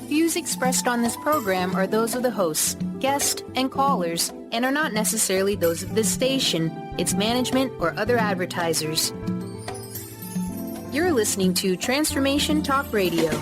Views expressed on this program are those of the hosts, guests, and callers, and are not necessarily those of this station, its management, or other advertisers. You're listening to Transformation Talk Radio.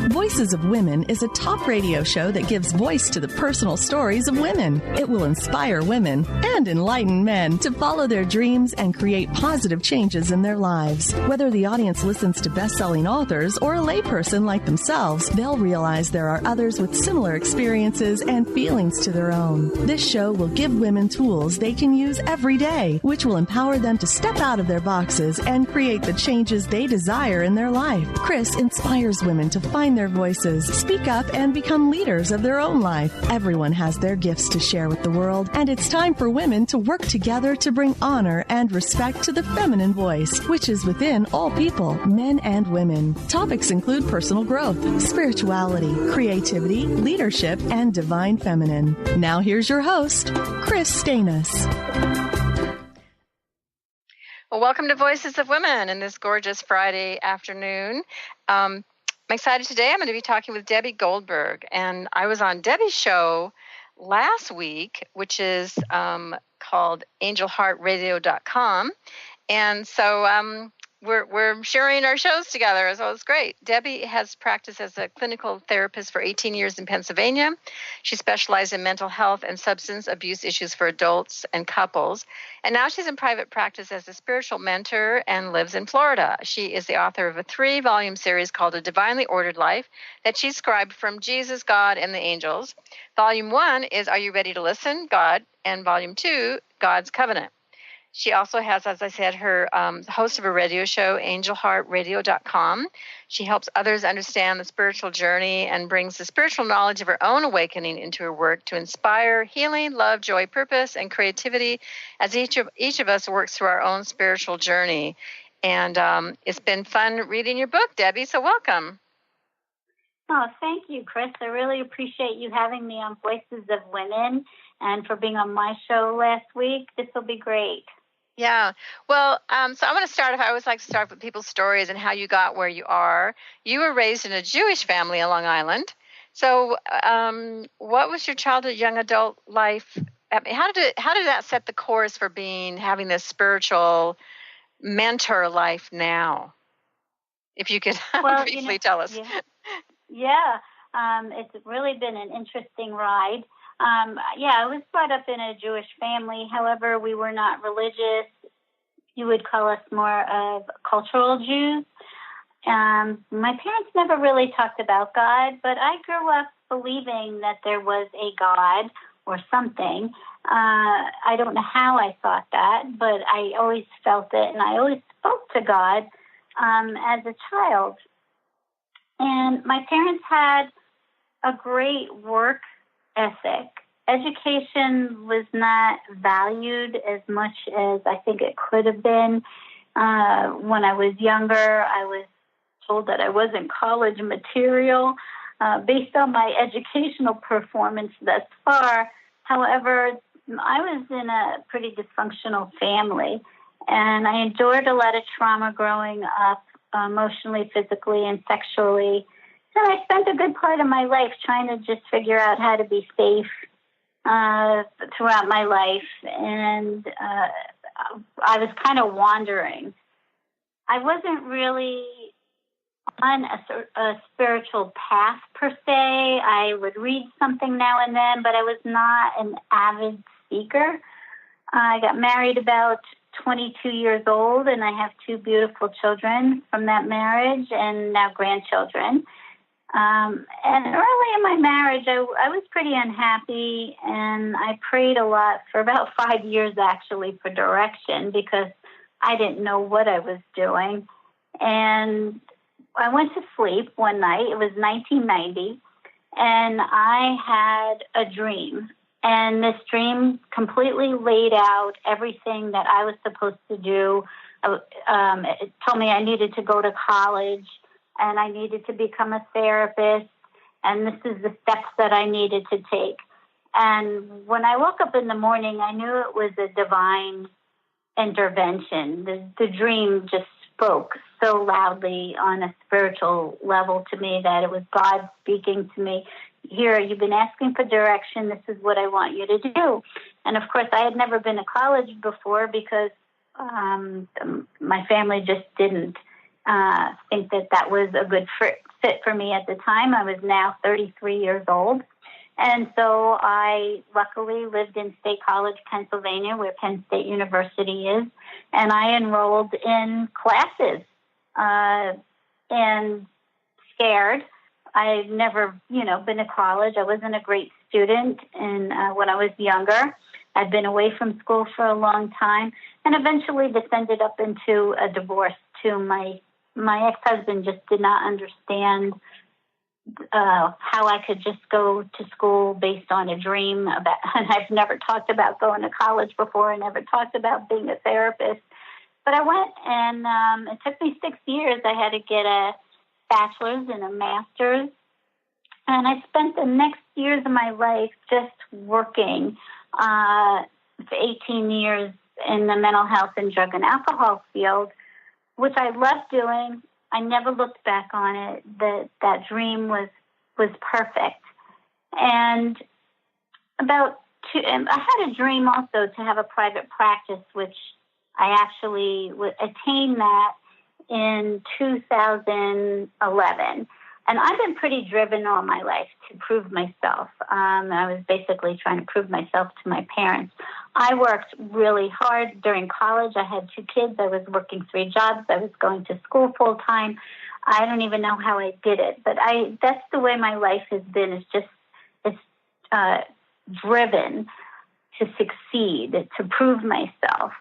Voices of Women is a talk radio show that gives voice to the personal stories of women. It will inspire women and enlighten men to follow their dreams and create positive changes in their lives. Whether the audience listens to best-selling authors or a layperson like themselves, they'll realize there are others with similar experiences and feelings to their own. This show will give women tools they can use every day, which will empower them to step out of their boxes and create the changes they desire in their life. Kris inspires women to find their voices, speak up, and become leaders of their own life. Everyone has their gifts to share with the world, and it's time for women to work together to bring honor and respect to the feminine voice, which is within all people, men and women. Topics include personal growth, spirituality, creativity, leadership, and divine feminine. Now here's your host, Kris Steinnes. Well, welcome to Voices of Women in this gorgeous Friday afternoon. I'm excited today. I'm going to be talking with Debbie Goldberg, and I was on Debbie's show last week, which is called angelheartradio.com, and so we're sharing our shows together, so it's great. Debbie has practiced as a clinical therapist for 18 years in Pennsylvania. She specialized in mental health and substance abuse issues for adults and couples, and now she's in private practice as a spiritual mentor and lives in Florida. She is the author of a 3-volume series called A Divinely Ordered Life that she scribed from Jesus, God, and the Angels. Volume 1 is Are You Ready to Listen, God, and Volume 2, God's Covenant. She also has, as I said, her host of a radio show, angelheartradio.com. She helps others understand the spiritual journey and brings the spiritual knowledge of her own awakening into her work to inspire healing, love, joy, purpose, and creativity as each of us works through our own spiritual journey. And it's been fun reading your book, Debbie, so welcome. Oh, thank you, Kris. I really appreciate you having me on Voices of Women and for being on my show last week. This will be great. Yeah. Well, so I'm going to start off. I always like to start with people's stories and how you got where you are. You were raised in a Jewish family on Long Island. So what was your childhood, young adult life? I mean, how did that set the course for having this spiritual mentor life now? If you could briefly tell us. Yeah. It's really been an interesting ride. I was brought up in a Jewish family. However, we were not religious. You would call us more of cultural Jews. My parents never really talked about God, but I grew up believing that there was a God or something. I don't know how I thought that, but I always felt it, and I always spoke to God as a child. And my parents had a great work ethic. Education was not valued as much as I think it could have been. When I was younger, I was told that I wasn't college material based on my educational performance thus far. However, I was in a pretty dysfunctional family, and I endured a lot of trauma growing up, emotionally, physically, and sexually. And I spent a good part of my life trying to just figure out how to be safe throughout my life. And I was kind of wandering. I wasn't really on a spiritual path per se. I would read something now and then, but I was not an avid seeker. I got married about 22 years old, and I have 2 beautiful children from that marriage and now grandchildren. And early in my marriage, I was pretty unhappy, and I prayed a lot for about 5 years, actually, for direction because I didn't know what I was doing. And I went to sleep one night. It was 1990, and I had a dream. And this dream completely laid out everything that I was supposed to do. It told me I needed to go to college, and I needed to become a therapist, and this is the steps that I needed to take. And when I woke up in the morning, I knew it was a divine intervention. The dream just spoke so loudly on a spiritual level to me that it was God speaking to me. Here, you've been asking for direction. This is what I want you to do. And of course, I had never been to college before because my family just didn't think that was a good fit for me at the time. I was now 33 years old. And so I luckily lived in State College, Pennsylvania, where Penn State University is, and I enrolled in classes and scared. I'd never, been to college. I wasn't a great student when I was younger. I'd been away from school for a long time, and eventually this ended up into a divorce too. My ex-husband just did not understand how I could just go to school based on a dream about, and I've never talked about going to college before. I never talked about being a therapist, but I went, and it took me 6 years. I had to get a bachelor's and a master's, and I spent the next years of my life just working for 18 years in the mental health and drug and alcohol field, which I loved doing. I never looked back on it. That dream was perfect. And I had a dream also to have a private practice, which I actually attained that in 2011. And I've been pretty driven all my life to prove myself. I was basically trying to prove myself to my parents. I worked really hard during college. I had 2 kids. I was working 3 jobs. I was going to school full time. I don't even know how I did it, but that's the way my life has been. It's driven to succeed, to prove myself.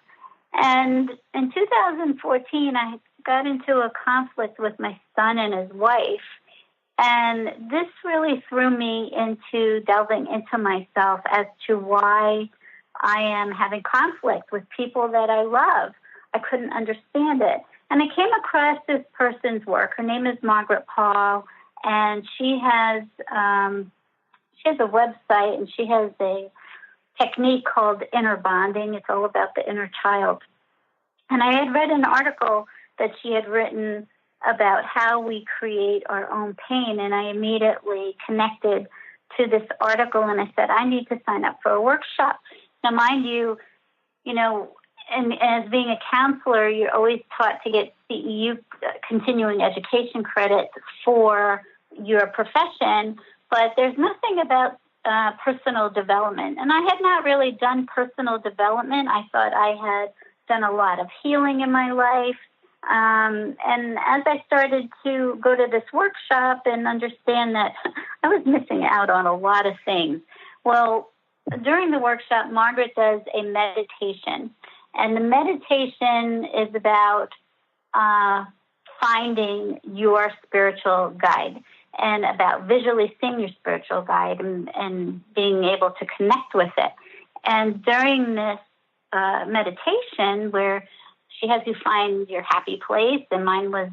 And in 2014, I got into a conflict with my son and his wife. And this really threw me into delving into myself as to why I am having conflict with people that I love. I couldn't understand it. And I came across this person's work. Her name is Margaret Paul, and she has a website, and she has a technique called inner bonding. It's all about the inner child. And I had read an article that she had written about how we create our own pain, and I immediately connected to this article, and I said, I need to sign up for a workshop. Now, mind you, and as being a counselor, you're always taught to get CEU, continuing education credit for your profession, but there's nothing about personal development. And I had not really done personal development. I thought I had done a lot of healing in my life. And as I started to go to this workshop and understand that I was missing out on a lot of things, well, during the workshop, Margaret does a meditation. And the meditation is about finding your spiritual guide and about visually seeing your spiritual guide and being able to connect with it. And during this meditation, where she has you find your happy place, and mine was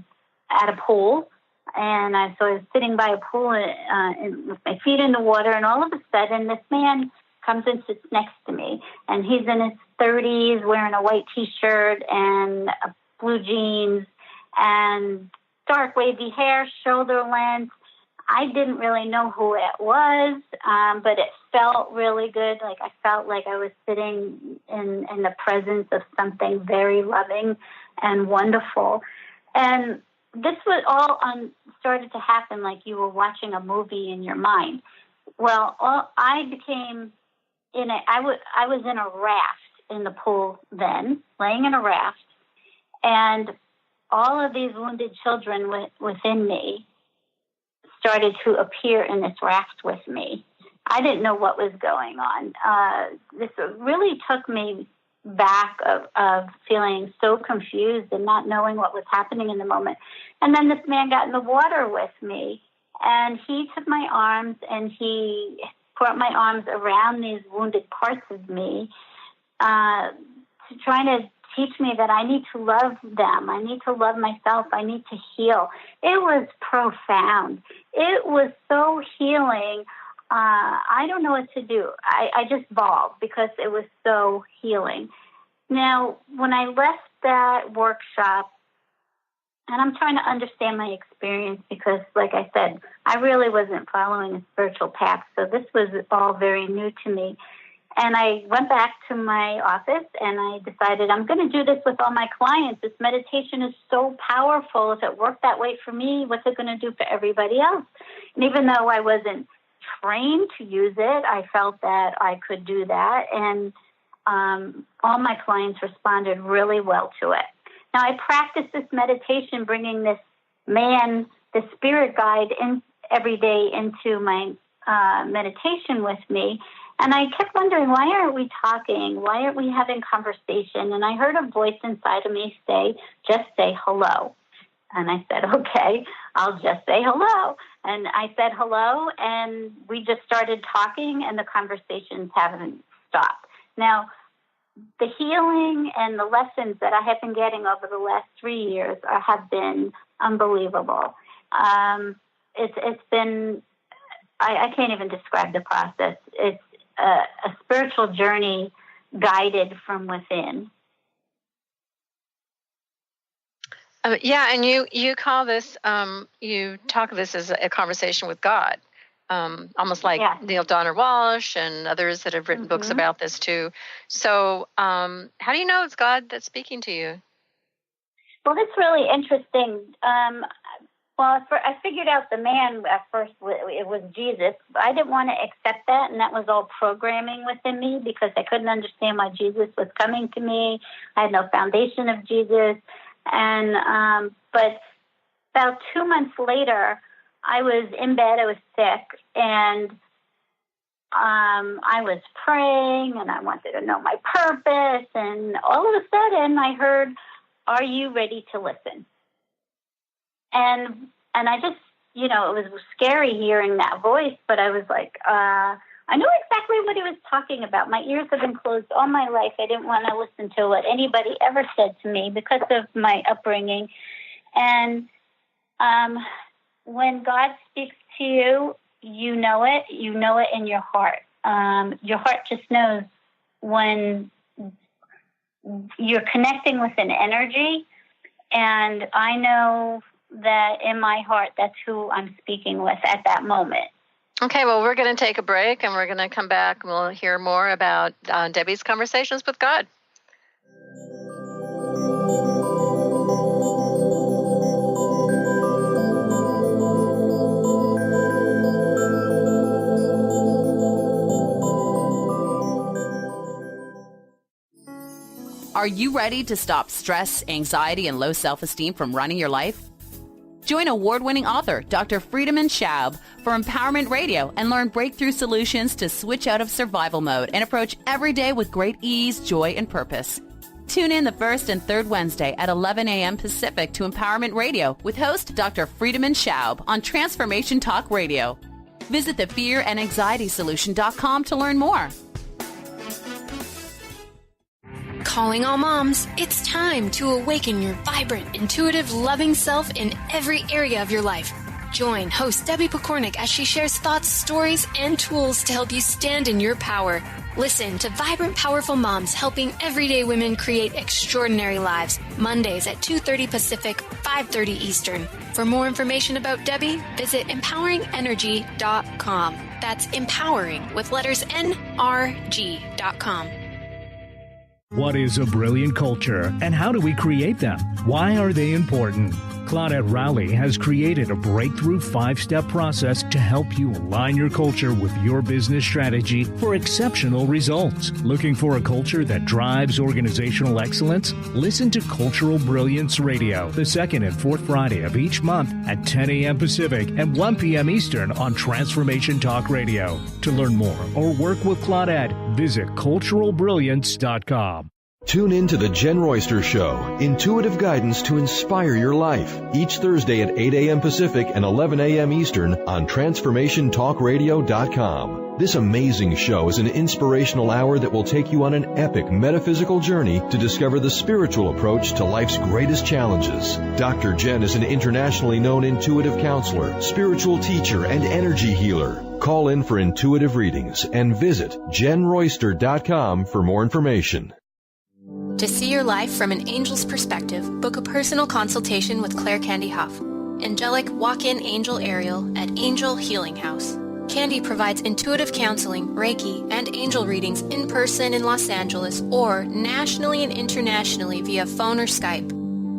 at a pool. And I was sitting by a pool with my feet in the water, and all of a sudden this man comes and sits next to me. And he's in his 30s, wearing a white T-shirt and blue jeans and dark wavy hair, shoulder length. I didn't really know who it was, but it felt really good. Like I felt like I was sitting in the presence of something very loving and wonderful. And this was all started to happen like you were watching a movie in your mind. Well, I was in a raft in the pool then, laying in a raft, and all of these wounded children within me started to appear in this raft with me. I didn't know what was going on. This really took me back of feeling so confused and not knowing what was happening in the moment. And then this man got in the water with me, and he took my arms and he brought my arms around these wounded parts of me, trying to teach me that I need to love them. I need to love myself. I need to heal. It was profound. It was so healing. I don't know what to do. I just bawled because it was so healing. Now, when I left that workshop, and I'm trying to understand my experience because, like I said, I really wasn't following a spiritual path, so this was all very new to me. And I went back to my office and I decided I'm going to do this with all my clients. This meditation is so powerful. If it worked that way for me, what's it going to do for everybody else? And even though I wasn't trained to use it, I felt that I could do that. And all my clients responded really well to it. Now, I practiced this meditation, bringing this man, the spirit guide, in every day into my meditation with me. And I kept wondering, why aren't we talking? Why aren't we having conversation? And I heard a voice inside of me say, just say hello. And I said, okay, I'll just say hello. And I said hello, and we just started talking, and the conversations haven't stopped. Now, the healing and the lessons that I have been getting over the last 3 years have been unbelievable. It's been, I can't even describe the process. It's a spiritual journey guided from within. And you call this, you talk of this as a conversation with God, almost like Neil Donner Walsh and others that have written books about this too. So how do you know it's God that's speaking to you? Well, that's really interesting. I figured out the man at first, it was Jesus. I didn't want to accept that, and that was all programming within me because I couldn't understand why Jesus was coming to me. I had no foundation of Jesus. And but about 2 months later, I was in bed, I was sick, and I was praying, and I wanted to know my purpose, and all of a sudden I heard, "Are you ready to listen?" And I just, it was scary hearing that voice, but I was like, I knew exactly what he was talking about. My ears have been closed all my life. I didn't want to listen to what anybody ever said to me because of my upbringing. And when God speaks to you, you know it in your heart. Your heart just knows when you're connecting with an energy, and I know that in my heart, that's who I'm speaking with at that moment. Okay, well, we're going to take a break, and we're going to come back, and we'll hear more about Debbie's conversations with God. Are you ready to stop stress, anxiety, and low self-esteem from running your life? Join award-winning author Dr. Friedemann Schaub for Empowerment Radio and learn breakthrough solutions to switch out of survival mode and approach every day with great ease, joy, and purpose. Tune in the first and third Wednesday at 11 a.m. Pacific to Empowerment Radio with host Dr. Friedemann Schaub on Transformation Talk Radio. Visit thefearandanxietysolution.com to learn more. Calling all moms, it's time to awaken your vibrant, intuitive, loving self in every area of your life. Join host Debbie Pokornik as she shares thoughts, stories, and tools to help you stand in your power. Listen to Vibrant, Powerful Moms helping everyday women create extraordinary lives. Mondays at 2:30 Pacific, 5:30 Eastern. For more information about Debbie, visit empoweringenergy.com. That's empowering with letters NRG.com. What is a brilliant culture, and how do we create them? Why are they important? Claudette Rowley has created a breakthrough 5-step process to help you align your culture with your business strategy for exceptional results. Looking for a culture that drives organizational excellence? Listen to Cultural Brilliance Radio, the second and fourth Friday of each month at 10 a.m. Pacific and 1 p.m. Eastern on Transformation Talk Radio. To learn more or work with Claudette, visit culturalbrilliance.com. Tune in to The Jen Royster Show, intuitive guidance to inspire your life, each Thursday at 8 a.m. Pacific and 11 a.m. Eastern on TransformationTalkRadio.com. This amazing show is an inspirational hour that will take you on an epic metaphysical journey to discover the spiritual approach to life's greatest challenges. Dr. Jen is an internationally known intuitive counselor, spiritual teacher, and energy healer. Call in for intuitive readings and visit jenroyster.com for more information. To see your life from an angel's perspective, book a personal consultation with Claire Candy Huff, angelic walk-in angel Ariel at Angel Healing House. Candy provides intuitive counseling, Reiki, and angel readings in person in Los Angeles or nationally and internationally via phone or Skype.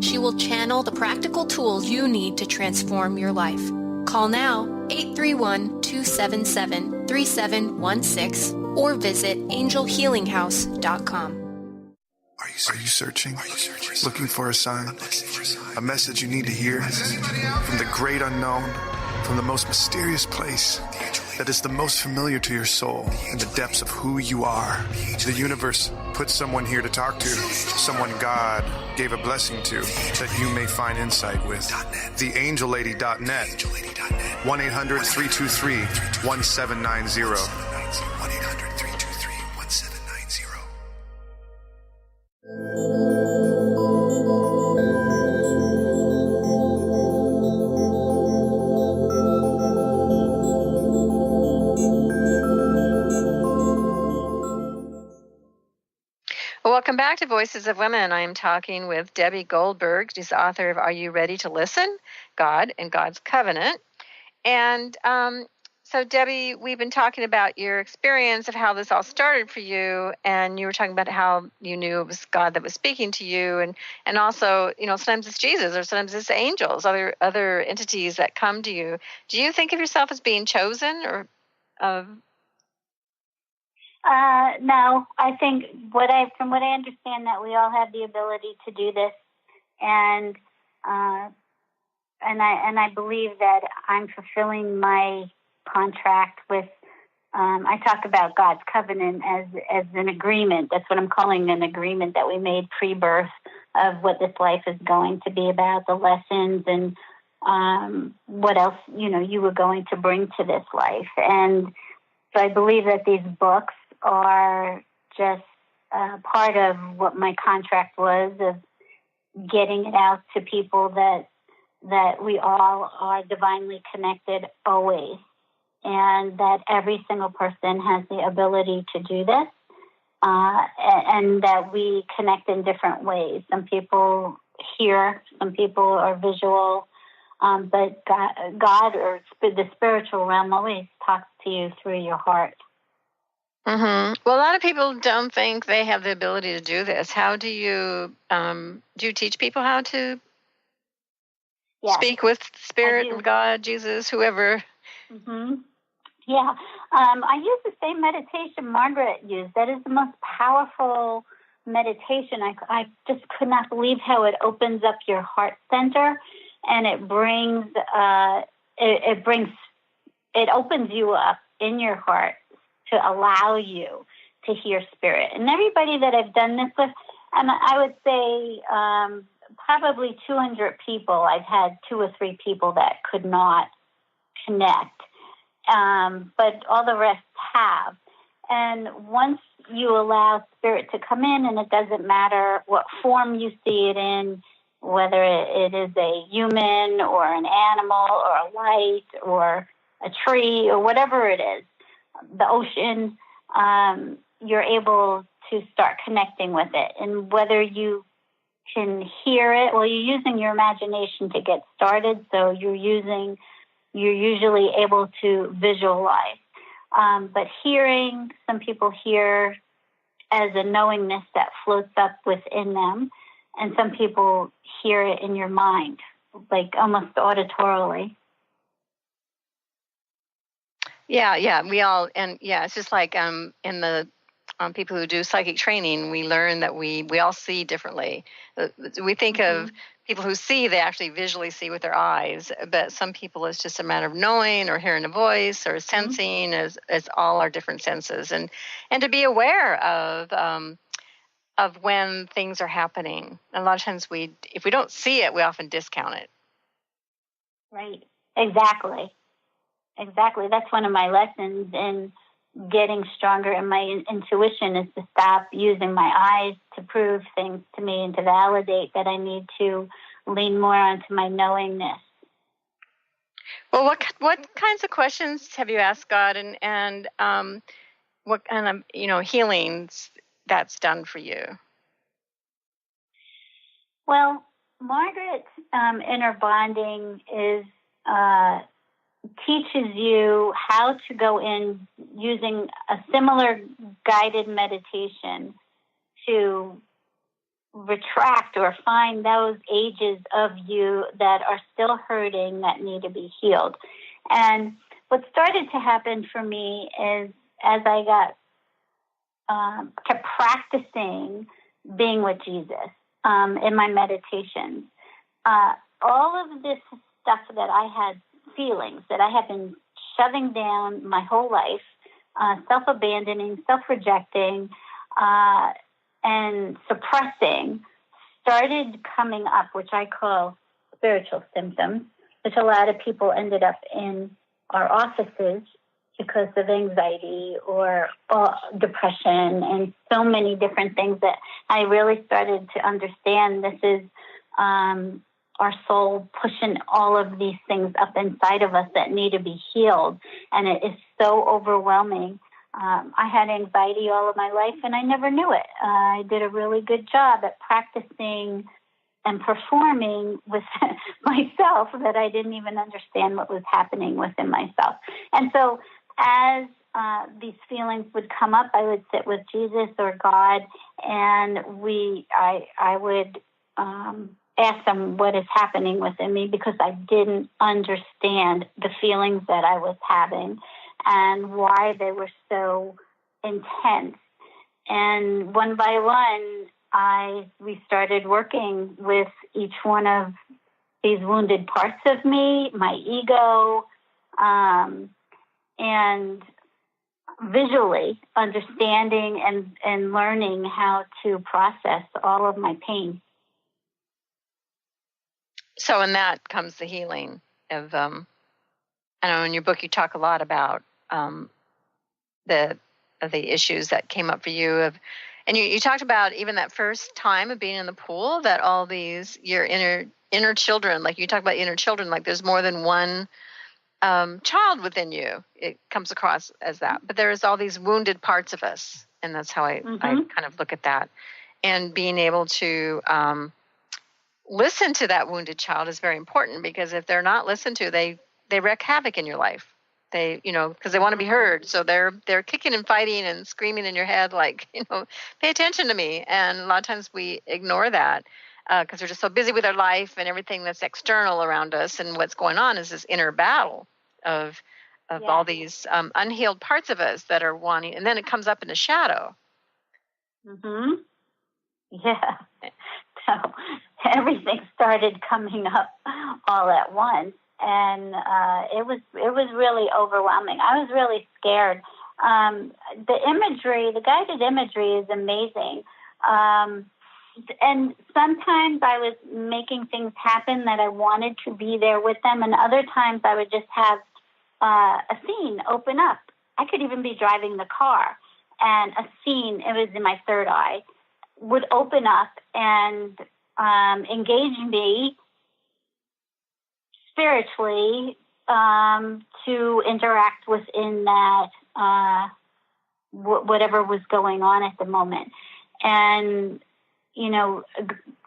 She will channel the practical tools you need to transform your life. Call now, 831-277-3716, or visit angelhealinghouse.com. Are you searching? Looking for a sign? A message you need to hear? From the great unknown? From the most mysterious place that is the most familiar to your soul in the depths of who you are? The universe put someone here to talk to, someone God gave a blessing to, that you may find insight with. TheAngelLady.net. 1-800-323-1790. Welcome back to Voices of Women. I am talking with Debbie Goldberg. She's the author of Are You Ready to Listen? God and God's Covenant. And so, Debbie, we've been talking about your experience of how this all started for you, and you were talking about how you knew it was God that was speaking to you, and also, sometimes it's Jesus or sometimes it's angels, other entities that come to you. Do you think of yourself as being chosen or No, I think from what I understand, that we all have the ability to do this, and I believe that I'm fulfilling my contract with. I talk about God's covenant as an agreement. That's what I'm calling an agreement that we made pre-birth of what this life is going to be about, the lessons, and what else you were going to bring to this life. And so I believe that these books are just part of what my contract was, of getting it out to people that we all are divinely connected always, and that every single person has the ability to do this, and that we connect in different ways. Some people hear, some people are visual, but God or the spiritual realm always talks to you through your heart. Mm-hmm. Well, a lot of people don't think they have the ability to do this. How do you teach people how to speak with Spirit of God, Jesus, whoever? Mm-hmm. Yeah. I use the same meditation Margaret used. That is the most powerful meditation. I just could not believe how it opens up your heart center, and it opens you up in your heart to allow you to hear Spirit. And everybody that I've done this with, and I would say probably 200 people, I've had 2 or 3 people that could not connect, but all the rest have. And once you allow Spirit to come in, and it doesn't matter what form you see it in, whether it is a human or an animal or a light or a tree or whatever it is, the ocean, you're able to start connecting with it. And whether you can hear it, well, you're using your imagination to get started, so you're usually able to visualize. But hearing, some people hear as a knowingness that floats up within them, and some people hear it in your mind, like almost auditorily. Yeah, we all, and it's just like in the people who do psychic training, we learn that we all see differently. We think of people who see, they actually visually see with their eyes, but some people it's just a matter of knowing or hearing a voice or sensing, as all our different senses, and to be aware of when things are happening. And a lot of times if we don't see it, we often discount it. Right. Exactly. That's one of my lessons in getting stronger in my intuition, is to stop using my eyes to prove things to me and to validate, that I need to lean more onto my knowingness. Well, what kinds of questions have you asked God, and what kind of healings that's done for you? Well, Margaret's inner bonding is teaches you how to go in using a similar guided meditation to retract or find those ages of you that are still hurting, that need to be healed. And what started to happen for me is, as I kept practicing being with Jesus in my meditations, all of this stuff that I had, feelings that I had been shoving down my whole life, self-abandoning, self-rejecting, and suppressing, started coming up, which I call spiritual symptoms, which a lot of people ended up in our offices because of anxiety or depression and so many different things that I really started to understand. This is our soul pushing all of these things up inside of us that need to be healed. And it is so overwhelming. I had anxiety all of my life, and I never knew it. I did a really good job at practicing and performing with myself that I didn't even understand what was happening within myself. And so as these feelings would come up, I would sit with Jesus or God, and I would ask them what is happening within me, because I didn't understand the feelings that I was having and why they were so intense. And one by one, we started working with each one of these wounded parts of me, my ego, and visually understanding and learning how to process all of my pain. So in that comes the healing of, I know in your book you talk a lot about the issues that came up for you, and you talked about even that first time of being in the pool, that all these, your inner children, like you talk about inner children, like there's more than one child within you. It comes across as that, but there's all these wounded parts of us, and that's how I kind of look at that. And being able to listen to that wounded child is very important, because if they're not listened to, they wreak havoc in your life. They, because they want to be heard. So they're kicking and fighting and screaming in your head, like, pay attention to me. And a lot of times we ignore that because we're just so busy with our life and everything that's external around us. And what's going on is this inner battle of all these unhealed parts of us that are wanting, and then it comes up in the shadow. Mm-hmm. Yeah. So everything started coming up all at once, and it was really overwhelming. I was really scared. The guided imagery is amazing. And sometimes I was making things happen that I wanted to be there with them, and other times I would just have a scene open up. I could even be driving the car, and a scene, it was in my third eye, would open up and engage me spiritually to interact within that whatever was going on at the moment. And,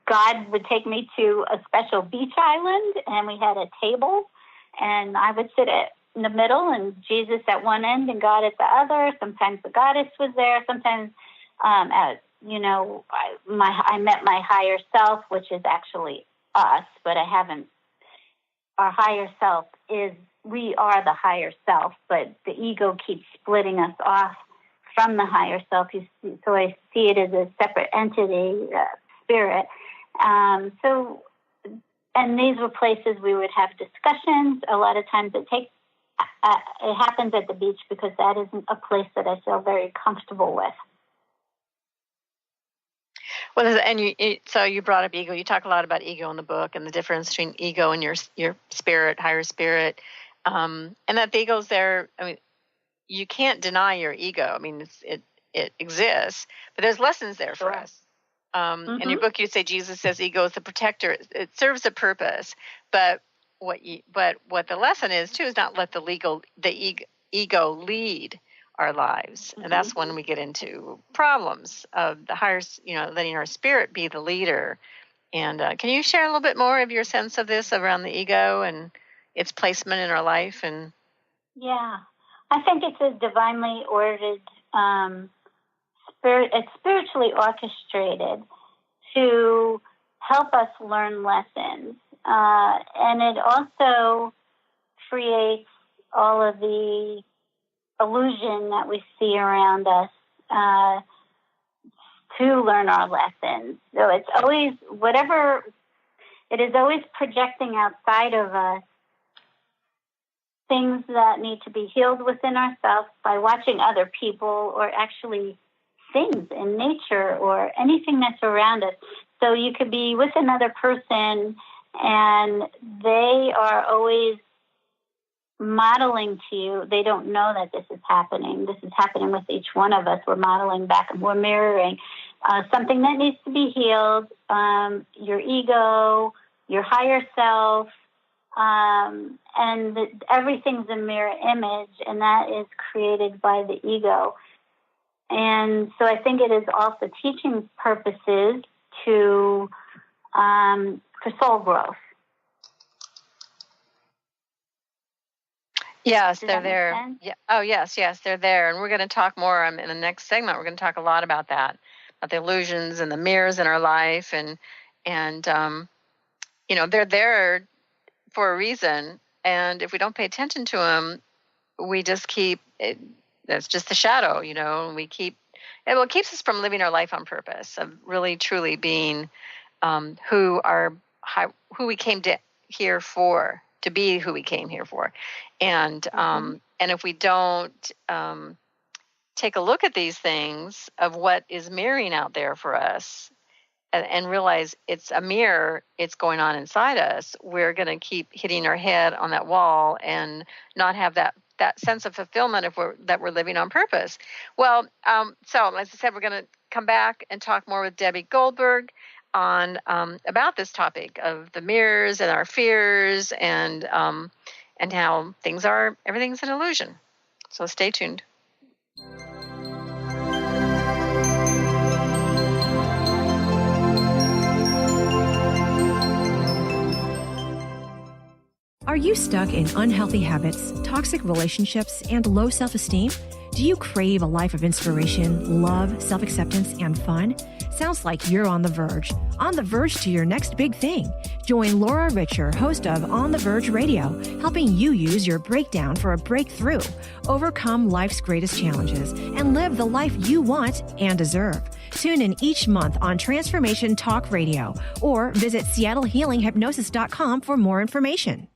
God would take me to a special beach island, and we had a table, and I would sit in the middle, and Jesus at one end and God at the other. Sometimes the goddess was there. Sometimes, I met my higher self, which is actually us, but I haven't. Our higher self we are the higher self, but the ego keeps splitting us off from the higher self. So I see it as a separate entity, spirit. And these were places we would have discussions. A lot of times it happens at the beach, because that isn't a place that I feel very comfortable with. Well, and so you brought up ego. You talk a lot about ego in the book, and the difference between ego and your spirit, higher spirit, and that the ego's there. I mean, you can't deny your ego. I mean, it exists, but there's lessons there for us. In your book, you say Jesus says ego is the protector. It serves a purpose, but what the lesson is too is not let the ego lead our lives, and that's when we get into problems of the higher, letting our spirit be the leader. And can you share a little bit more of your sense of this around the ego and its placement in our life? And yeah, I think it's a divinely ordered spirit. It's spiritually orchestrated to help us learn lessons, and it also creates all of the illusion that we see around us to learn our lessons. So it's always it is always projecting outside of us things that need to be healed within ourselves by watching other people or actually things in nature or anything that's around us. So you could be with another person and they are always modeling to you. They don't know that this is happening. This is happening with each one of us. We're modeling back and we're mirroring something that needs to be healed, your ego, your higher self, and everything's a mirror image, and that is created by the ego. And so I think it is also teaching purposes for soul growth. Yes, they're there. Yeah. Oh, yes, they're there. And we're going to talk more in the next segment. We're going to talk a lot about that, about the illusions and the mirrors in our life. And they're there for a reason. And if we don't pay attention to them, we just keep it. That's just the shadow, and it keeps us from living our life on purpose, of really, truly being who we came here for. To be who we came here for. And if we don't take a look at these things of what is mirroring out there for us and realize it's a mirror, it's going on inside us, we're going to keep hitting our head on that wall and not have that sense of fulfillment that we're living on purpose. Well, so as I said, we're going to come back and talk more with Debbie Goldberg on about this topic of the mirrors and our fears and how everything's an illusion. So stay tuned. Are you stuck in unhealthy habits, toxic relationships, and low self-esteem? Do you crave a life of inspiration, love, self-acceptance, and fun? Sounds like you're on the verge to your next big thing. Join Laura Richer, host of On the Verge Radio, helping you use your breakdown for a breakthrough, overcome life's greatest challenges, and live the life you want and deserve. Tune in each month on Transformation Talk Radio or visit SeattleHealingHypnosis.com for more information.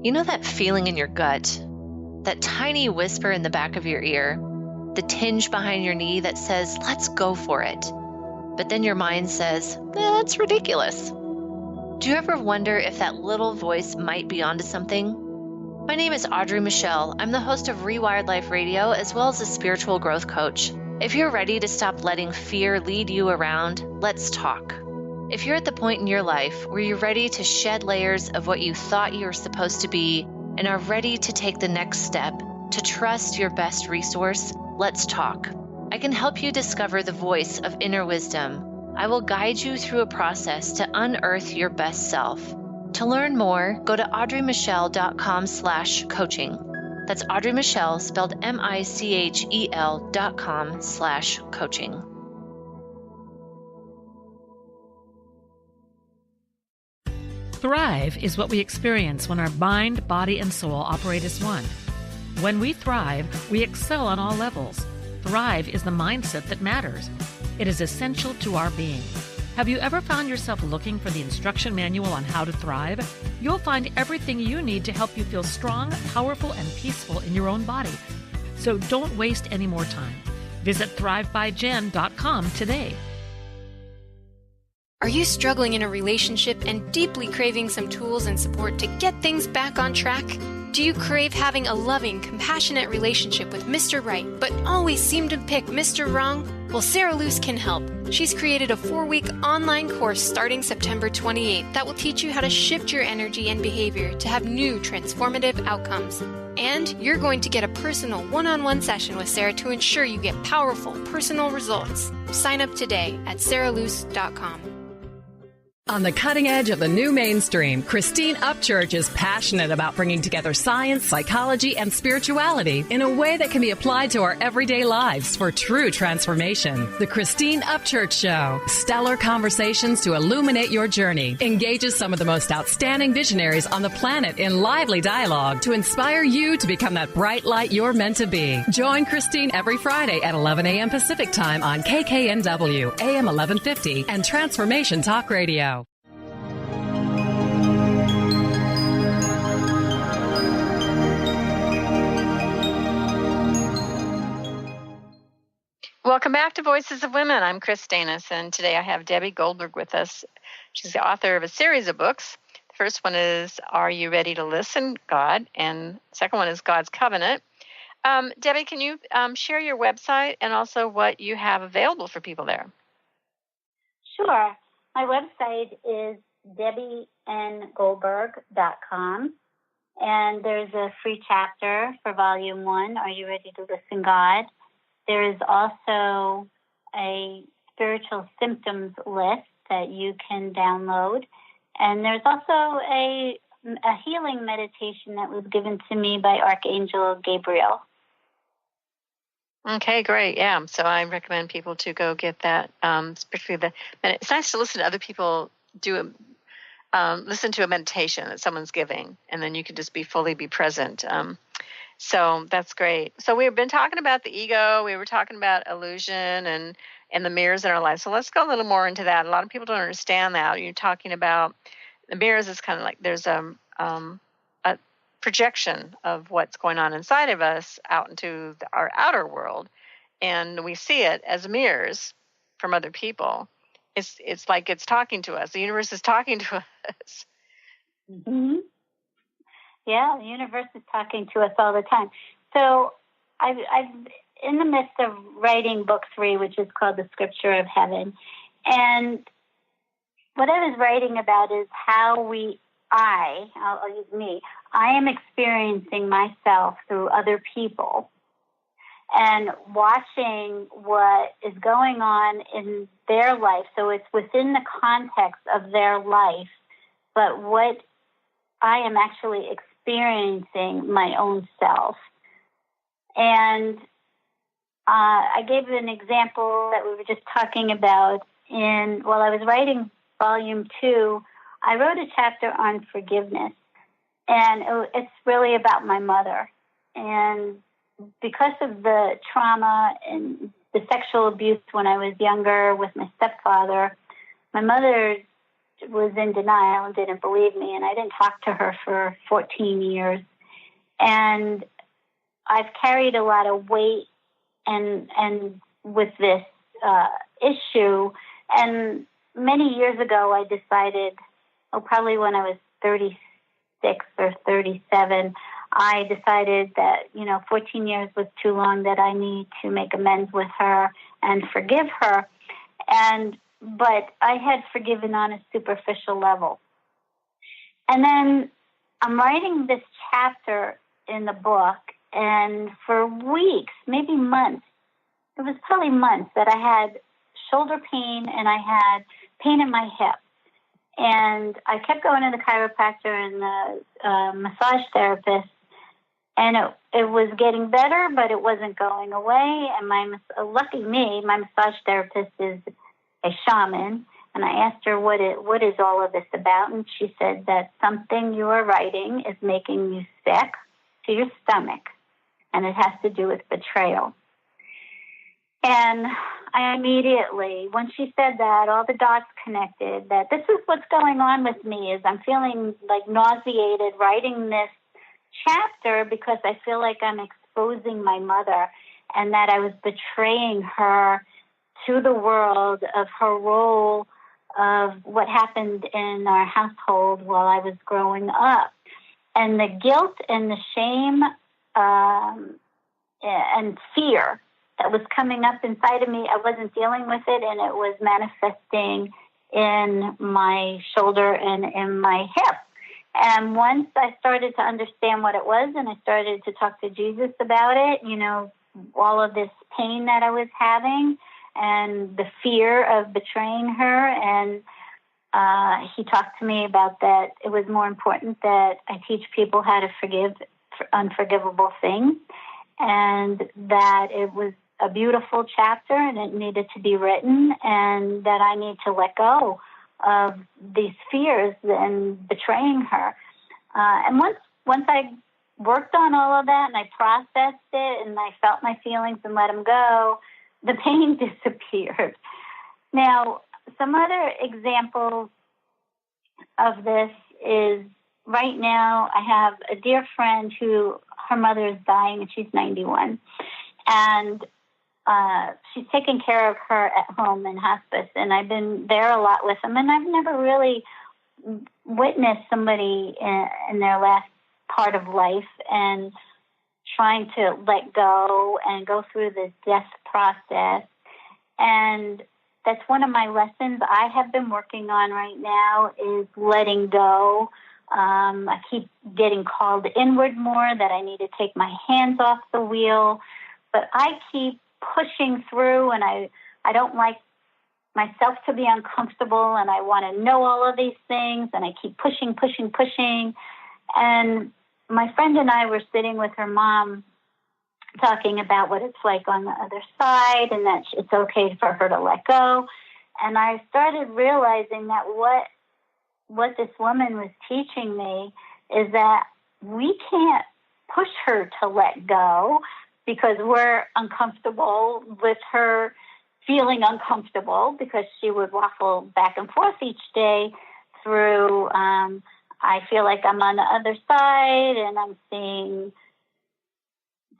You know that feeling in your gut, that tiny whisper in the back of your ear, the tinge behind your knee that says, let's go for it. But then your mind says, that's ridiculous. Do you ever wonder if that little voice might be onto something? My name is Audrey Michelle. I'm the host of Rewired Life Radio, as well as a spiritual growth coach. If you're ready to stop letting fear lead you around, let's talk. If you're at the point in your life where you're ready to shed layers of what you thought you were supposed to be and are ready to take the next step, to trust your best resource, let's talk. I can help you discover the voice of inner wisdom. I will guide you through a process to unearth your best self. To learn more, go to audreymichelle.com/coaching. That's Audrey Michelle, spelled MICHEL.com/coaching. Thrive is what we experience when our mind, body, and soul operate as one. When we thrive, we excel on all levels. Thrive is the mindset that matters. It is essential to our being. Have you ever found yourself looking for the instruction manual on how to thrive? You'll find everything you need to help you feel strong, powerful, and peaceful in your own body. So don't waste any more time. Visit thrivebyjen.com today. Are you struggling in a relationship and deeply craving some tools and support to get things back on track? Do you crave having a loving, compassionate relationship with Mr. Right, but always seem to pick Mr. Wrong? Well, Sarah Luce can help. She's created a 4-week online course starting September 28th that will teach you how to shift your energy and behavior to have new transformative outcomes. And you're going to get a personal one-on-one session with Sarah to ensure you get powerful, personal results. Sign up today at sarahluce.com. On the cutting edge of the new mainstream, Christine Upchurch is passionate about bringing together science, psychology, and spirituality in a way that can be applied to our everyday lives for true transformation. The Christine Upchurch Show, stellar conversations to illuminate your journey, engages some of the most outstanding visionaries on the planet in lively dialogue to inspire you to become that bright light you're meant to be. Join Christine every Friday at 11 a.m. Pacific Time on KKNW, AM 1150, and Transformation Talk Radio. Welcome back to Voices of Women. I'm Kris Steinnes, and today I have Debbie Goldberg with us. She's the author of a series of books. The first one is Are You Ready to Listen, God? And the second one is God's Covenant. Debbie, can you share your website and also what you have available for people there? Sure. My website is debbiengoldberg.com, and there's a free chapter for Volume 1, Are You Ready to Listen, God? There is also a spiritual symptoms list that you can download. And there's also a healing meditation that was given to me by Archangel Gabriel. Okay, great. Yeah. So I recommend people to go get that, especially it's nice to listen to other people listen to a meditation that someone's giving, and then you can just be present. So that's great. So we've been talking about the ego. We were talking about illusion and the mirrors in our lives. So let's go a little more into that. A lot of people don't understand that. You're talking about the mirrors is kind of like there's a projection of what's going on inside of us out into our outer world, and we see it as mirrors from other people. It's like it's talking to us. The universe is talking to us. Mm-hmm. Yeah, the universe is talking to us all the time. So I've in the midst of writing book 3, which is called The Scripture of Heaven. And what I was writing about is how I'll use me, I am experiencing myself through other people and watching what is going on in their life. So it's within the context of their life, but what I am actually experiencing my own self. And I gave an example that we were just talking about while I was writing Volume 2, I wrote a chapter on forgiveness. And it's really about my mother. And because of the trauma and the sexual abuse when I was younger with my stepfather, my mother was in denial and didn't believe me, and I didn't talk to her for 14 years. And I've carried a lot of weight and with this issue. And many years ago, I decided, probably when I was 36 or 37, I decided that, 14 years was too long, that I need to make amends with her and forgive her. But I had forgiven on a superficial level. And then I'm writing this chapter in the book, and for weeks, maybe months, it was probably months that I had shoulder pain and I had pain in my hip. And I kept going to the chiropractor and the massage therapist, and it was getting better, but it wasn't going away. And lucky me, my massage therapist is a shaman, and I asked her what is all of this about, and she said that something you are writing is making you sick to your stomach, and it has to do with betrayal. And I immediately, when she said that, all the dots connected, that this is what's going on with me, is I'm feeling like nauseated writing this chapter because I feel like I'm exposing my mother and that I was betraying her to the world of her role of what happened in our household while I was growing up. And the guilt and the shame and fear that was coming up inside of me, I wasn't dealing with it, and it was manifesting in my shoulder and in my hip. And once I started to understand what it was, and I started to talk to Jesus about it, you know, all of this pain that I was having and the fear of betraying her, and he talked to me about that it was more important that I teach people how to forgive unforgivable things, and that it was a beautiful chapter and it needed to be written, and that I need to let go of these fears and betraying her. And once I worked on all of that and I processed it and I felt my feelings and let them go, the pain disappeared. Now, some other examples of this is right now I have a dear friend who her mother is dying and she's 91. And she's taking care of her at home in hospice, and I've been there a lot with them, and I've never really witnessed somebody in their last part of life and trying to let go and go through the death process. And that's one of my lessons I have been working on right now is letting go. I keep getting called inward more, that I need to take my hands off the wheel, but I keep pushing through, and I don't like myself to be uncomfortable, and I want to know all of these things, and I keep pushing. And my friend and I were sitting with her mom talking about what it's like on the other side, and that it's okay for her to let go. And I started realizing that what this woman was teaching me is that we can't push her to let go, because we're uncomfortable with her feeling uncomfortable, because she would waffle back and forth each day through, I feel like I'm on the other side and I'm seeing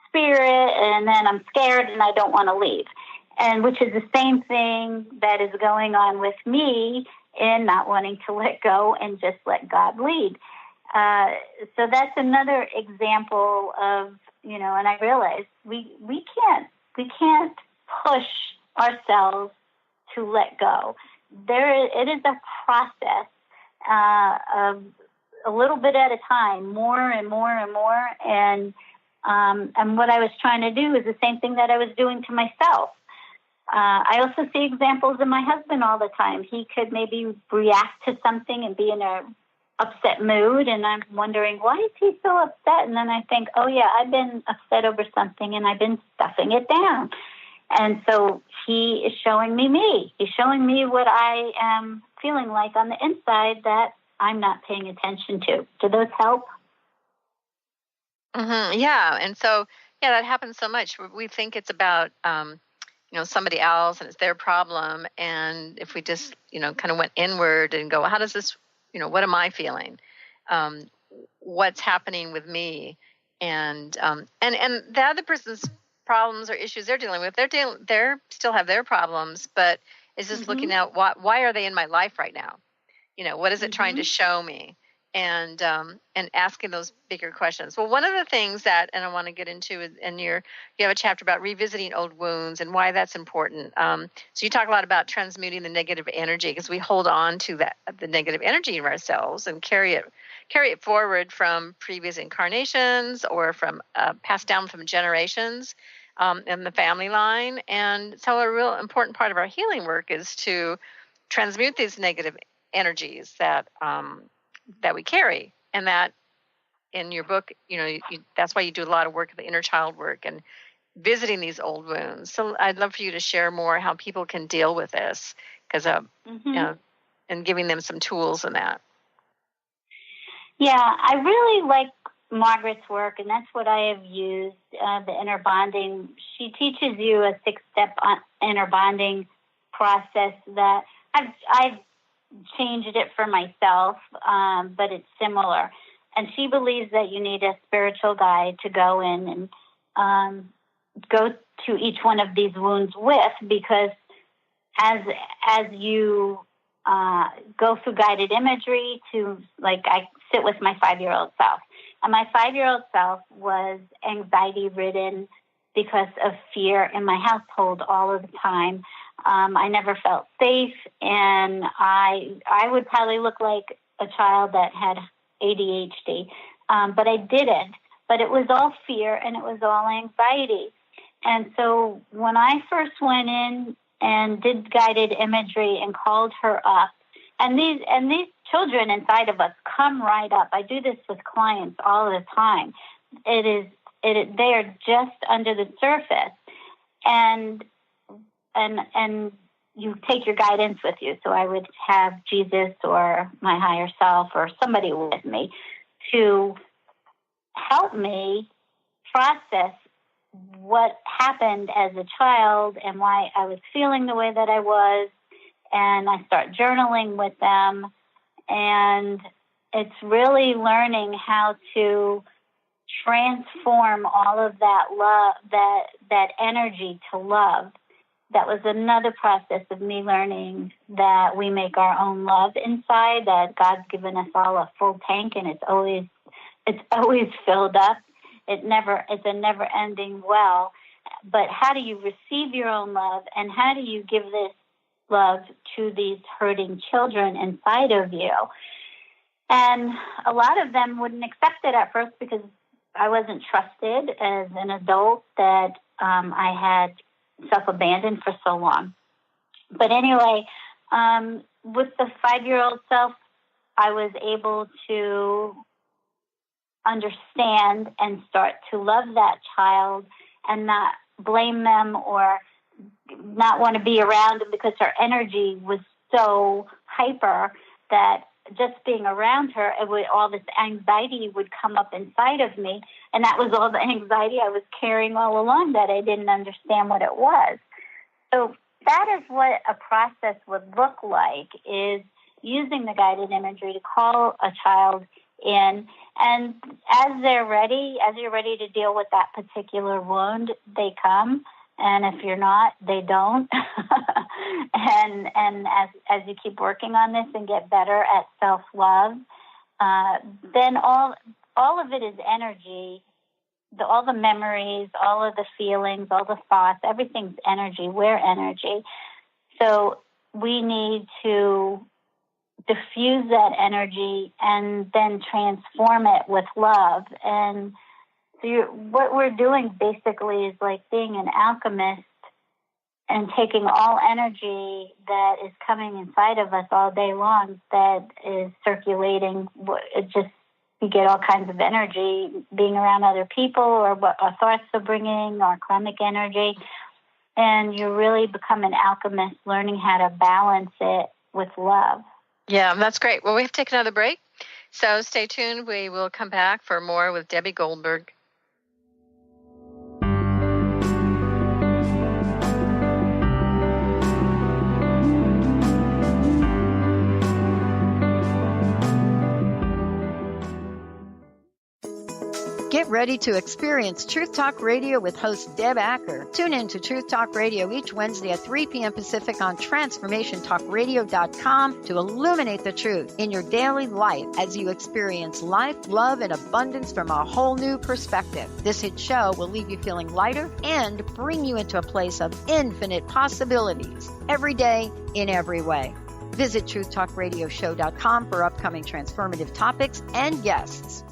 spirit, and then I'm scared and I don't want to leave. And which is the same thing that is going on with me in not wanting to let go and just let God lead. So that's another example of, you know, and I realized we can't push ourselves to let go. It is a process of a little bit at a time, more and more and more. And what I was trying to do is the same thing that I was doing to myself. I also see examples of my husband all the time. He could maybe react to something and be in a upset mood, and I'm wondering, why is he so upset? And then I think, oh yeah, I've been upset over something and I've been stuffing it down. And so he is showing me. He's showing me what I am feeling like on the inside that I'm not paying attention to. Do those help? Mm-hmm. Yeah. And so, yeah, that happens so much. We think it's about, somebody else and it's their problem. And if we just, kind of went inward and go, how does this, what am I feeling? What's happening with me? And the other person's problems or issues they're dealing with, they're still have their problems, but it's just looking at why are they in my life right now? What is it trying to show me? And asking those bigger questions. Well, one of the things that, and I want to get into, and you have a chapter about revisiting old wounds and why that's important. So you talk a lot about transmuting the negative energy, because we hold on to the negative energy in ourselves and carry it forward from previous incarnations or from passed down from generations in the family line. And so a real important part of our healing work is to transmute these negative energies that we carry. And that in your book, that's why you do a lot of work, the inner child work and visiting these old wounds. So I'd love for you to share more how people can deal with this, because and giving them some tools in that. Yeah, I really like Margaret's work, and that's what I have used, the inner bonding. She teaches you a 6-step inner bonding process that I've changed it for myself, but it's similar. And she believes that you need a spiritual guide to go in and go to each one of these wounds with, because as you go through guided imagery to, like, I sit with my 5-year-old self, And my 5-year-old self was anxiety-ridden because of fear in my household all of the time. I never felt safe, and I would probably look like a child that had ADHD, but I didn't. But it was all fear, and it was all anxiety. And so when I first went in and did guided imagery and called her up, and these children inside of us come right up. I do this with clients all the time. They are just under the surface, and you take your guidance with you. So I would have Jesus or my higher self or somebody with me to help me process what happened as a child and why I was feeling the way that I was. And I start journaling with them. And it's really learning how to transform all of that love, that energy to love. That was another process of me learning that we make our own love inside, that God's given us all a full tank, and it's always filled up. It's a never-ending well. But how do you receive your own love, and how do you give this love to these hurting children inside of you? And a lot of them wouldn't accept it at first because I wasn't trusted as an adult, that I had self-abandoned for so long. But anyway, with the 5-year-old self, I was able to understand and start to love that child and not blame them or not want to be around them because her energy was so hyper that just being around her, all this anxiety would come up inside of me. And that was all the anxiety I was carrying all along, that I didn't understand what it was. So that is what a process would look like, is using the guided imagery to call a child in. And as you're ready to deal with that particular wound, they come. And if you're not, they don't. and as you keep working on this and get better at self-love, then all of it is energy. All the memories, all of the feelings, all the thoughts, everything's energy. We're energy. So we need to diffuse that energy and then transform it with love. And so what we're doing basically is like being an alchemist and taking all energy that is coming inside of us all day long, that is circulating. You get all kinds of energy being around other people, or what our thoughts are bringing, or karmic energy. And you really become an alchemist, learning how to balance it with love. Yeah, that's great. Well, we have to take another break, so stay tuned. We will come back for more with Debbie Goldberg. Get ready to experience Truth Talk Radio with host Deb Acker. Tune in to Truth Talk Radio each Wednesday at 3 p.m. Pacific on TransformationTalkRadio.com to illuminate the truth in your daily life as you experience life, love, and abundance from a whole new perspective. This hit show will leave you feeling lighter and bring you into a place of infinite possibilities every day in every way. Visit TruthTalkRadioshow.com for upcoming transformative topics and guests.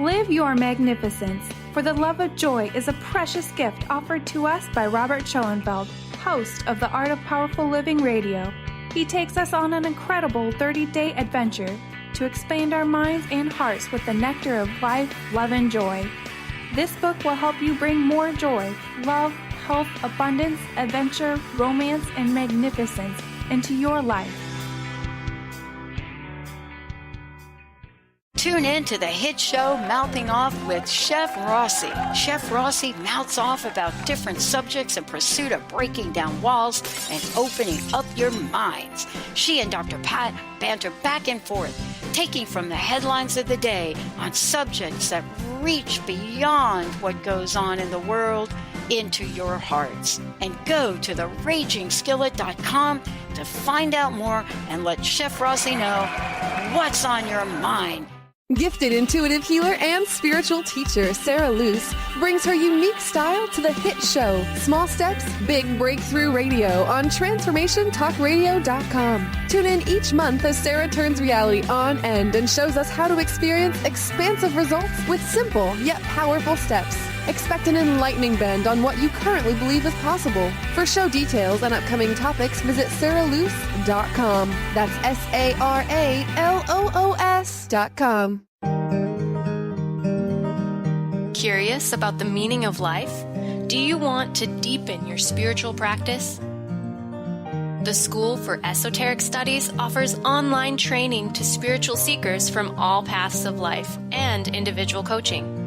Live your magnificence, for the love of joy is a precious gift offered to us by Robert Schoenfeld, host of the Art of Powerful Living Radio. He takes us on an incredible 30-day adventure to expand our minds and hearts with the nectar of life, love, and joy. This book will help you bring more joy, love, health, abundance, adventure, romance, and magnificence into your life. Tune in to the hit show Mouthing Off with Chef Rossi. Chef Rossi mouths off about different subjects in pursuit of breaking down walls and opening up your minds. She and Dr. Pat banter back and forth, taking from the headlines of the day on subjects that reach beyond what goes on in the world into your hearts. And go to theragingskillet.com to find out more and let Chef Rossi know what's on your mind. Gifted intuitive healer and spiritual teacher Sarah Luce brings her unique style to the hit show Small Steps, Big Breakthrough Radio on TransformationTalkRadio.com. Tune in each month as Sarah turns reality on end and shows us how to experience expansive results with simple yet powerful steps. Expect an enlightening bend on what you currently believe is possible. For show details and upcoming topics, visit sarahluce.com. That's SARALOOS.com. Curious about the meaning of life? Do you want to deepen your spiritual practice? The School for Esoteric Studies offers online training to spiritual seekers from all paths of life and individual coaching.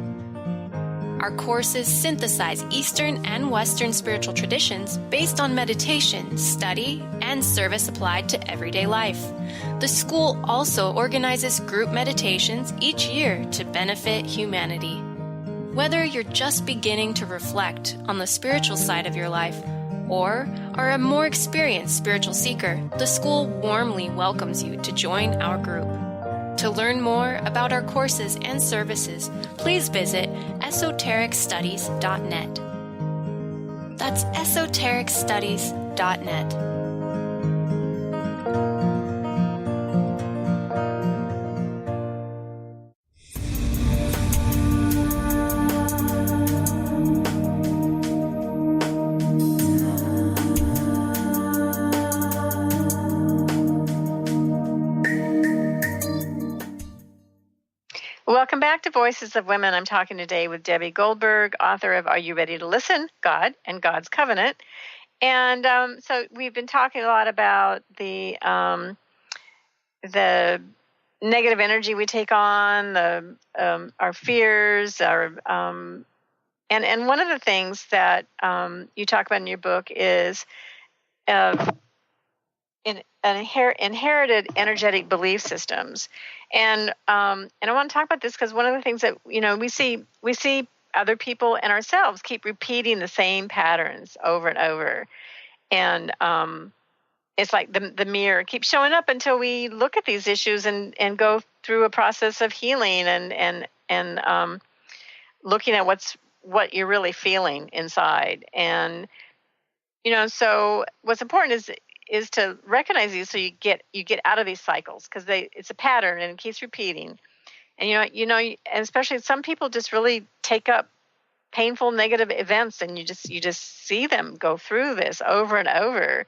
Our courses synthesize Eastern and Western spiritual traditions based on meditation, study, and service applied to everyday life. The school also organizes group meditations each year to benefit humanity. Whether you're just beginning to reflect on the spiritual side of your life or are a more experienced spiritual seeker, the school warmly welcomes you to join our group. To learn more about our courses and services, please visit esotericstudies.net. That's esotericstudies.net. Welcome back to Voices of Women. I'm talking today with Debbie Goldberg, author of Are You Ready to Listen? God and God's Covenant. And so we've been talking a lot about the negative energy we take on, our fears, and one of the things that you talk about in your book is inherited energetic belief systems. And I want to talk about this because one of the things that, we see other people and ourselves keep repeating the same patterns over and over. And it's like the mirror keeps showing up until we look at these issues and go through a process of healing and looking at what you're really feeling inside. And, so what's important is to recognize these so you get out of these cycles, because it's a pattern and it keeps repeating. And and especially some people just really take up painful negative events, and you just see them go through this over and over.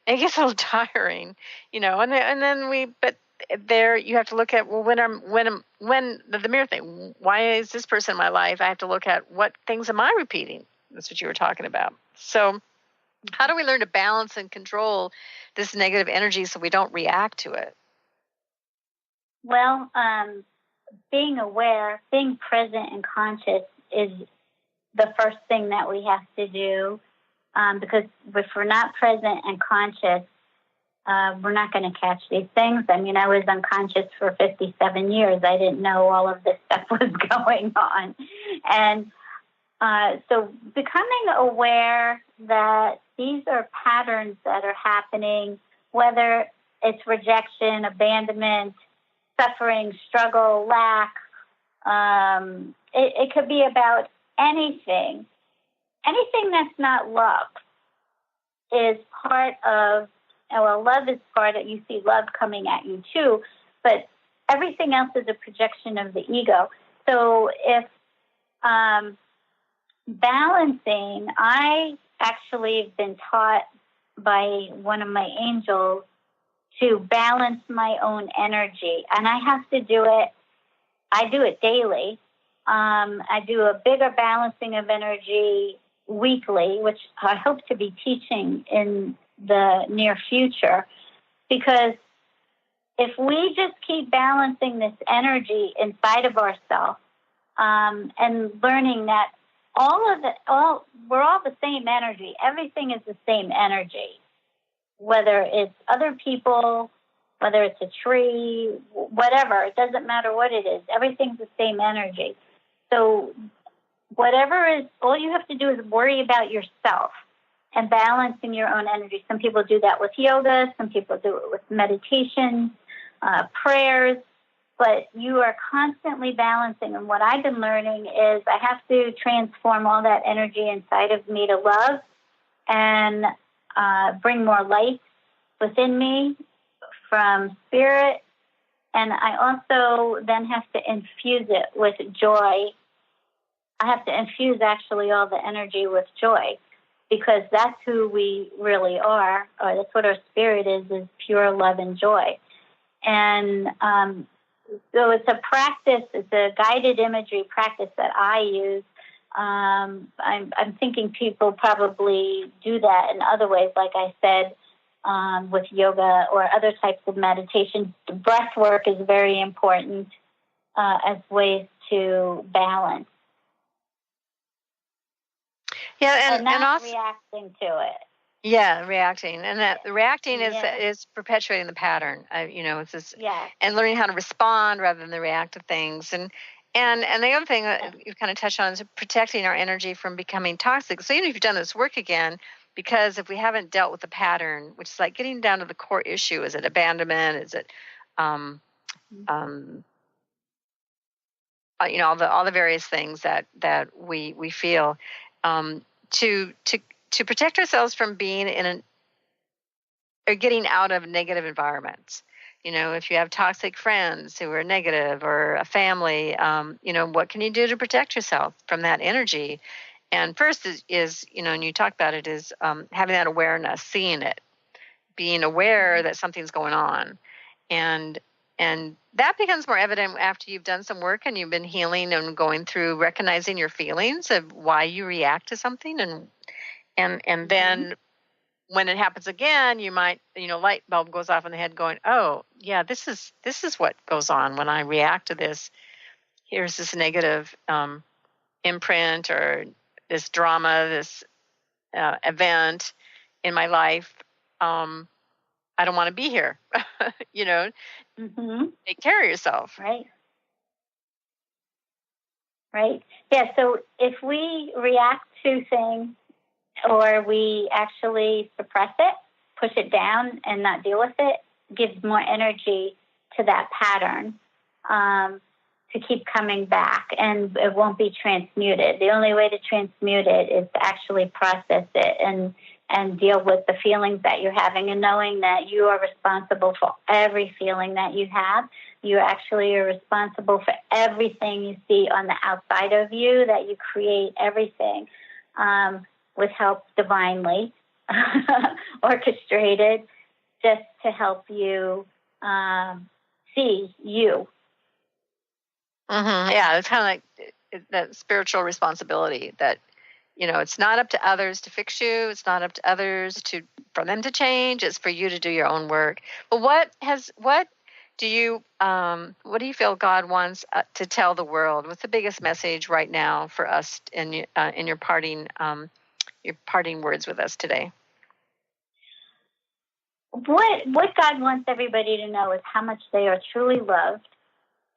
And it gets a little tiring, and then but there you have to look at, well, when the mirror thing, why is this person in my life? I have to look at what things am I repeating? That's what you were talking about. So how do we learn to balance and control this negative energy so we don't react to it? Well, being aware, being present and conscious is the first thing that we have to do, because if we're not present and conscious, we're not going to catch these things. I mean, I was unconscious for 57 years. I didn't know all of this stuff was going on. And so becoming aware that these are patterns that are happening, whether it's rejection, abandonment, suffering, struggle, lack, it could be about anything. Anything that's not love is part of, love is part of, you see love coming at you too, but everything else is a projection of the ego. So if balancing, I actually have been taught by one of my angels to balance my own energy. And I have to do it. I do it daily. I do a bigger balancing of energy weekly, which I hope to be teaching in the near future. Because if we just keep balancing this energy inside of ourselves, and learning that we're all the same energy. Everything is the same energy, whether it's other people, whether it's a tree, whatever. It doesn't matter what it is. Everything's the same energy. So all you have to do is worry about yourself and balancing your own energy. Some people do that with yoga. Some people do it with meditation, prayers. but you are constantly balancing. And what I've been learning is I have to transform all that energy inside of me to love and bring more light within me from spirit. And I also then have to infuse it with joy. I have to infuse actually all the energy with joy, because that's who we really are, or that's what our spirit is pure love and joy. And so it's a practice, it's a guided imagery practice that I use. I'm thinking people probably do that in other ways, like I said, with yoga or other types of meditation. Breath work is very important as ways to balance. Yeah, and not also reacting to it. Yeah, reacting, and that reacting is perpetuating the pattern. It's this, and learning how to respond rather than the react to things. And the other thing that you kind of touched on is protecting our energy from becoming toxic. So even if you've done this work again, because if we haven't dealt with the pattern, which is like getting down to the core issue, is it abandonment? Is it all the various things that we feel, to protect ourselves from being or getting out of negative environments. If you have toxic friends who are negative, or a family, what can you do to protect yourself from that energy? And first is and you talked about it, is having that awareness, seeing it, being aware that something's going on. And that becomes more evident after you've done some work and you've been healing and going through recognizing your feelings of why you react to something. And then when it happens again, you might, light bulb goes off in the head going, oh, yeah, this is what goes on when I react to this. Here's this negative imprint, or this drama, this event in my life. I don't want to be here. Take care of yourself. Right. Yeah, so if we react to things, or we actually suppress it, push it down and not deal with it, gives more energy to that pattern to keep coming back, and it won't be transmuted. The only way to transmute it is to actually process it and deal with the feelings that you're having, and knowing that you are responsible for every feeling that you have. You actually are responsible for everything you see on the outside of you, that you create everything. With help divinely orchestrated, just to help you see you. Yeah, it's kind of like that spiritual responsibility that, it's not up to others to fix you. It's not up to others for them to change. It's for you to do your own work. But what do you feel God wants to tell the world? What's the biggest message right now for us in your parting words with us today? What God wants everybody to know is how much they are truly loved,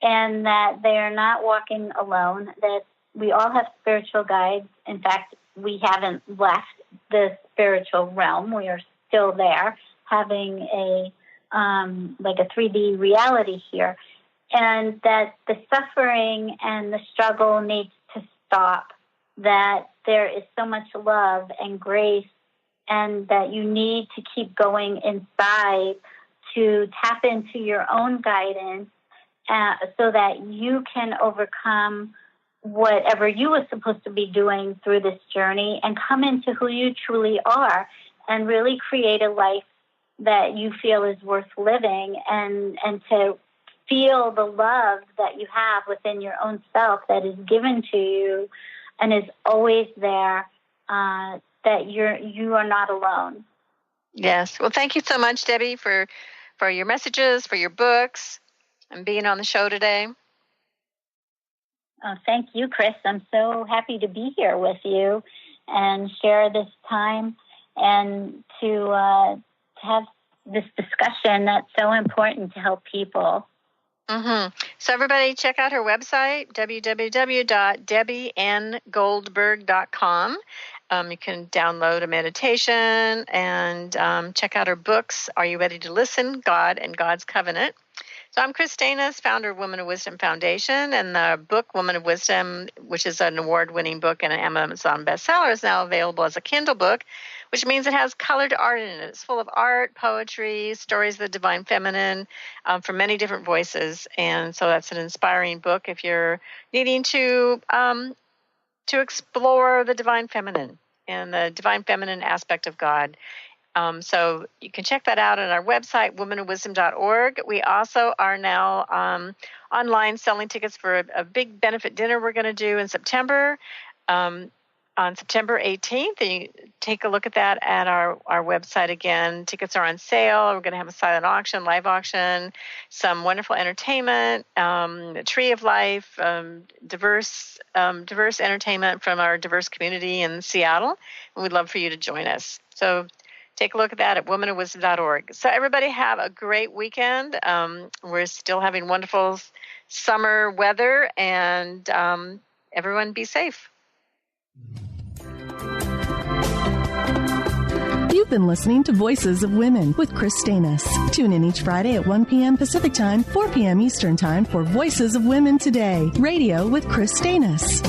and that they are not walking alone, that we all have spiritual guides. In fact, we haven't left the spiritual realm. We are still there, having a 3D reality here, and that the suffering and the struggle needs to stop, that there is so much love and grace, and that you need to keep going inside to tap into your own guidance so that you can overcome whatever you were supposed to be doing through this journey and come into who you truly are and really create a life that you feel is worth living, and to feel the love that you have within your own self that is given to you and is always there, that you are not alone. Yes. Well, thank you so much, Debbie, for your messages, for your books, and being on the show today. Oh, thank you, Kris. I'm so happy to be here with you and share this time, and to have this discussion that's so important to help people. So everybody check out her website, www.debbiengoldberg.com. You can download a meditation and check out her books, Are You Ready to Listen? God and God's Covenant. So I'm Kris Steinnes, founder of Women of Wisdom Foundation, and the book Woman of Wisdom, which is an award-winning book and an Amazon bestseller, is now available as a Kindle book, which means it has colored art in it. It's full of art, poetry, stories of the divine feminine from many different voices, and so that's an inspiring book if you're needing to explore the divine feminine and the divine feminine aspect of God. So you can check that out on our website, womenofwisdom.org. We also are now online selling tickets for a big benefit dinner we're going to do in September, on September 18th. And you take a look at that at our website again. Tickets are on sale. We're going to have a silent auction, live auction, some wonderful entertainment, a tree of life, diverse entertainment from our diverse community in Seattle. And we'd love for you to join us. So take a look at that at womenofwisdom.org. So everybody have a great weekend. We're still having wonderful summer weather, and everyone be safe. You've been listening to Voices of Women with Kris Steinnes. Tune in each Friday at 1 p.m. Pacific Time, 4 p.m. Eastern Time for Voices of Women Today, radio with Kris Steinnes.